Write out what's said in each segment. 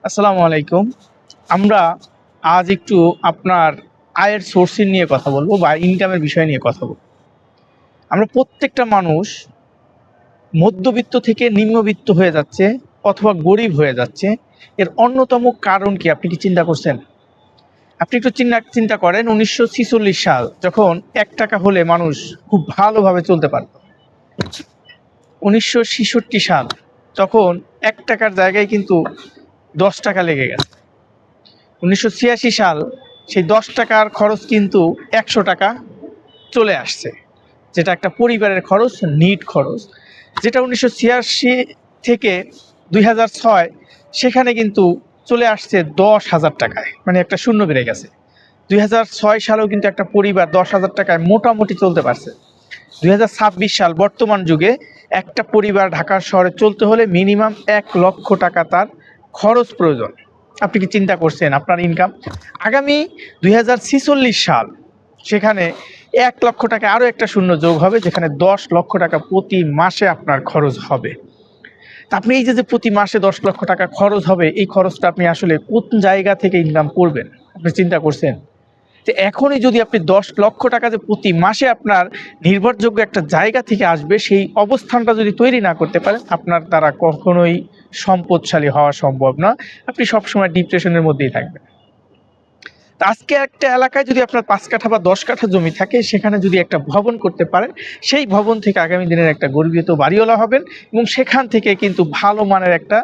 আসসালামু আলাইকুম। আমরা আজ একটু আপনার আয়ের সোর্সিং নিয়ে কথা বলবো বা ইনকামের বিষয় নিয়ে কথা বলবো। আমরা প্রত্যেকটা মানুষ মধ্যবিত্ত থেকে নিম্নবিত্ত হয়ে যাচ্ছে অথবা গরিব হয়ে যাচ্ছে। এর অন্যতম কারণ কি আপনি কি চিন্তা করছেন? আপনি একটু চিন্তা করেন ১৯৪৬ সাল যখন ৳১ হলে মানুষ খুব ভালোভাবে চলতে পারত। ১৯৬৬ সাল তখন ৳১ জায়গায় কিন্তু ৳১০ লেগে গেছে। ১৯৮৬ সাল সেই ৳১০ খরচ কিন্তু ৳১০০ চলে আসছে, যেটা একটা পরিবারের খরচ, নিট খরচ। যেটা ১৯৮৬ থেকে ২০০৬ সেখানে কিন্তু চলে আসছে ৳১০,০০০, মানে একটা শূন্য বেড়ে গেছে। ২০০৬ সালেও কিন্তু একটা পরিবার ৳১০,০০০ মোটামুটি চলতে পারছে। ২০২৬ সাল বর্তমান যুগে একটা পরিবার ঢাকার শহরে চলতে হলে মিনিমাম ৳১,০০,০০০ তার খরচ প্রয়োজন। আপনি কি চিন্তা করছেন আপনার ইনকাম আগামী ২০৪৬ সাল সেখানে ৳১,০০,০০০ আরও একটা শূন্য যোগ হবে, যেখানে ৳১০,০০,০০০ প্রতি মাসে আপনার খরচ হবে। তা আপনি এই যে প্রতি মাসে ৳১০,০০,০০০ খরচ হবে, এই খরচটা আপনি আসলে কোন জায়গা থেকে ইনকাম করবেন আপনি চিন্তা করছেন? তো এখনই যদি আপনি ৳১০,০০,০০০ যে প্রতি মাসে আপনার নির্ভরযোগ্য একটা জায়গা থেকে আসবে, সেই অবস্থানটা যদি তৈরি না করতে পারেন, আপনার দ্বারা কখনোই সম্পদশালী হওয়া সম্ভব না। আপনি সবসময় ডিপ্রেশনের মধ্যেই থাকবেন। তো আজকে একটা এলাকায় যদি আপনার ৫ কাঠা বা ১০ কাঠা জমি থাকে, সেখানে যদি একটা ভবন করতে পারেন, সেই ভবন থেকে আগামী দিনের একটা গর্বিত বাড়িওয়ালা হবেন এবং সেখান থেকে কিন্তু ভালো মানের একটা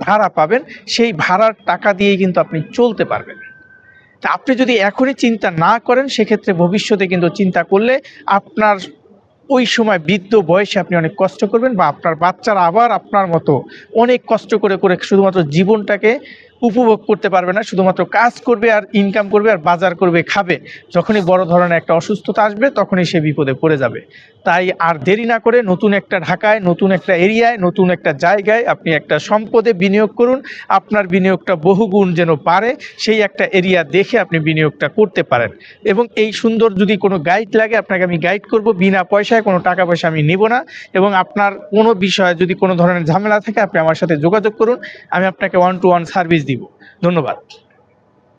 ভাড়া পাবেন। সেই ভাড়ার টাকা দিয়েই কিন্তু আপনি চলতে পারবেন। তা আপনি যদি এখনই চিন্তা না করেন, সেক্ষেত্রে ভবিষ্যতে কিন্তু চিন্তা করলে আপনার ওই সময় বৃদ্ধ বয়সে আপনি অনেক কষ্ট করবেন, বা আপনার বাচ্চারা আবার আপনার মতো অনেক কষ্ট করে শুধুমাত্র জীবনটাকে উপভোগ করতে পারবে না, শুধুমাত্র কাজ করবে আর ইনকাম করবে আর বাজার করবে, খাবে। যখনই বড় ধরনের একটা অসুস্থতা আসবে, তখনই সে বিপদে পড়ে যাবে। তাই আর দেরি না করে নতুন একটা ঢাকায়, নতুন একটা এরিয়ায়, নতুন একটা জায়গায় আপনি একটা সম্পদে বিনিয়োগ করুন। আপনার বিনিয়োগটা বহুগুণ যেন বাড়ে, সেই একটা এরিয়া দেখে আপনি বিনিয়োগটা করতে পারেন। এবং এই সুন্দর যদি কোনো গাইড লাগে, আপনাকে আমি গাইড করব, বিনা পয়সায়, কোনো টাকা পয়সা আমি নেব না। এবং আপনার কোনো বিষয়ে যদি কোনো ধরনের ঝামেলা থাকে, আপনি আমার সাথে যোগাযোগ করুন, আমি আপনাকে 1-to-1 সার্ভিস দিব। ধন্যবাদ।